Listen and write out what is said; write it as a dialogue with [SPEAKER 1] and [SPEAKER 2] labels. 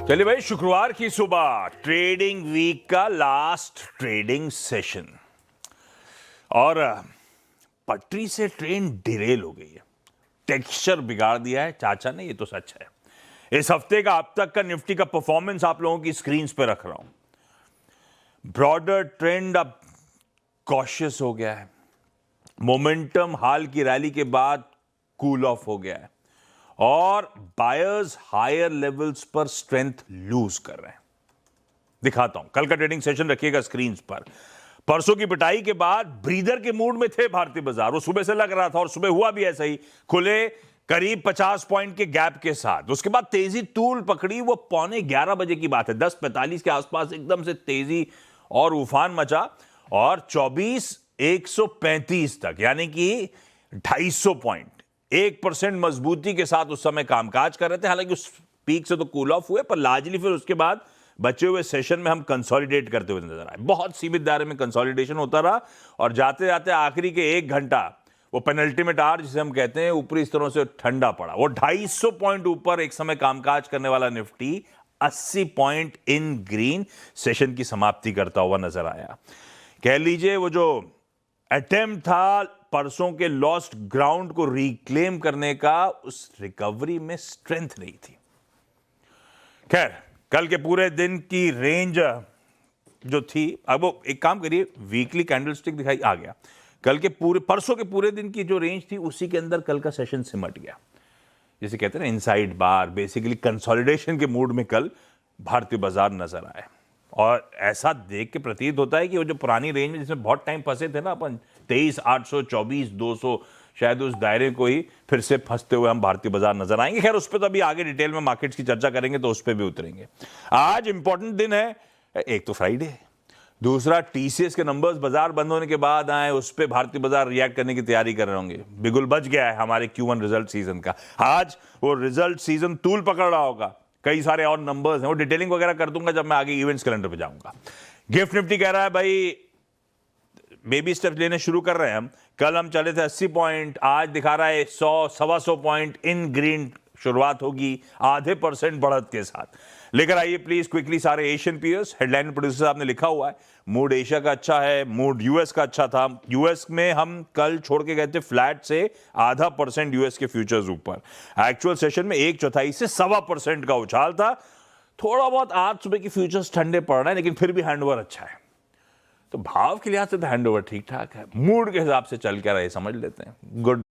[SPEAKER 1] चलिए भाई, शुक्रवार की सुबह ट्रेडिंग वीक का लास्ट ट्रेडिंग सेशन और पटरी से ट्रेन डिरेल हो गई है। टेक्सचर बिगाड़ दिया है चाचा ने, ये तो सच है। इस हफ्ते का अब तक का निफ्टी का परफॉर्मेंस आप लोगों की स्क्रीन पे रख रहा हूं। ब्रॉडर ट्रेंड अब कॉशियस हो गया है। मोमेंटम हाल की रैली के बाद कूल ऑफ हो गया है और बायर्स हायर लेवल्स पर स्ट्रेंथ लूज कर रहे हैं। दिखाता हूं, कल का ट्रेडिंग सेशन रखिएगा स्क्रीन पर। परसों की पिटाई के बाद ब्रीदर के मूड में थे भारतीय बाजार। वो सुबह से लग रहा था और सुबह हुआ भी ऐसा ही, खुले करीब 50 पॉइंट के गैप के साथ। उसके बाद तेजी तूल पकड़ी। वो 11:15 की बात है, 10:45 के आसपास एकदम से तेजी और उफान मचा और 24,135 तक, यानी कि 250 पॉइंट 1% मजबूती के साथ उस समय कामकाज कर रहे थे। हालांकि उस पीक से तो कूल ऑफ हुए, पर लार्जली फिर उसके बाद बचे हुए सेशन में हम कंसोलिडेट करते हुए नजर आए। बहुत सीमित दायरे में कंसोलिडेशन होता रहा और जाते जाते आखिरी के 1 घंटा वो पेनल्टीमेट आवर जिसे हम कहते हैं, ऊपरी स्तरों से ठंडा पड़ा। वो 250 पॉइंट ऊपर एक समय कामकाज करने वाला Nifty 80 point in green session की समाप्ति करता हुआ नजर आया। कह लीजिए वो जो अटेम्प्ट था परसों के लॉस्ट ग्राउंड को रिक्लेम करने का, उस रिकवरी में स्ट्रेंथ नहीं थी। खैर, कल के पूरे दिन की रेंज जो थी, अब वो एक काम करिए, वीकली कैंडलस्टिक दिखाई आ गया। कल के पूरे परसों के पूरे दिन की जो रेंज थी उसी के अंदर कल का सेशन सिमट गया। जिसे कहते हैं ना इनसाइड बार, बेसिकली कंसोलिडेशन के मूड में कल भारतीय बाजार नजर आए। और ऐसा देख के प्रतीत होता है कि वो जो पुरानी रेंज में जिसमें बहुत टाइम फंसे थे ना अपन, 23,800, 24,200, शायद उस दायरे को ही फिर से फंसते हुए हम भारतीय बाजार नजर आएंगे। खैर, उस पर तो अभी आगे डिटेल में मार्केट्स की चर्चा करेंगे तो उस पर भी उतरेंगे। आज इंपॉर्टेंट दिन है, एक तो फ्राइडे, दूसरा टीसीएस के नंबर्स बाजार बंद होने के बाद आए, उस पर भारतीय बाजार रिएक्ट करने की तैयारी कर रहे होंगे। बिगुल बच गया है हमारे Q1 रिजल्ट सीजन का। आज वो रिजल्ट सीजन तूल पकड़ रहा होगा। कई सारे और नंबर्स हैं, वो डिटेलिंग वगैरह कर दूंगा जब मैं आगे इवेंट्स कैलेंडर पे जाऊंगा। गिफ्ट निफ्टी कह रहा है भाई बेबी स्टेप्स लेने शुरू कर रहे हैं हम। कल हम चले थे 80 पॉइंट, आज दिखा रहा है 100, 125 पॉइंट इन ग्रीन। शुरुआत होगी आधे % बढ़त के साथ। लेकर आइए प्लीज क्विकली सारे एशियन पीयर्स। हेडलाइन प्रोड्यूसर साहब ने लिखा हुआ है, मूड एशिया का अच्छा है, मूड यूएस का अच्छा था। यूएस में हम कल छोड़ के गए थे फ्लैट से आधा % यूएस के फ्यूचर्स ऊपर। एक्चुअल सेशन में 1/4 से 1.25% का उछाल था। थोड़ा बहुत आज सुबह की फ्यूचर्स ठंडे पड़ रहे हैं, लेकिन फिर भी हैंडओवर अच्छा है। तो भाव के लिहाज से तो हैंडओवर ठीक ठाक है। मूड के हिसाब से चल क्या रहे समझ लेते हैं। गुड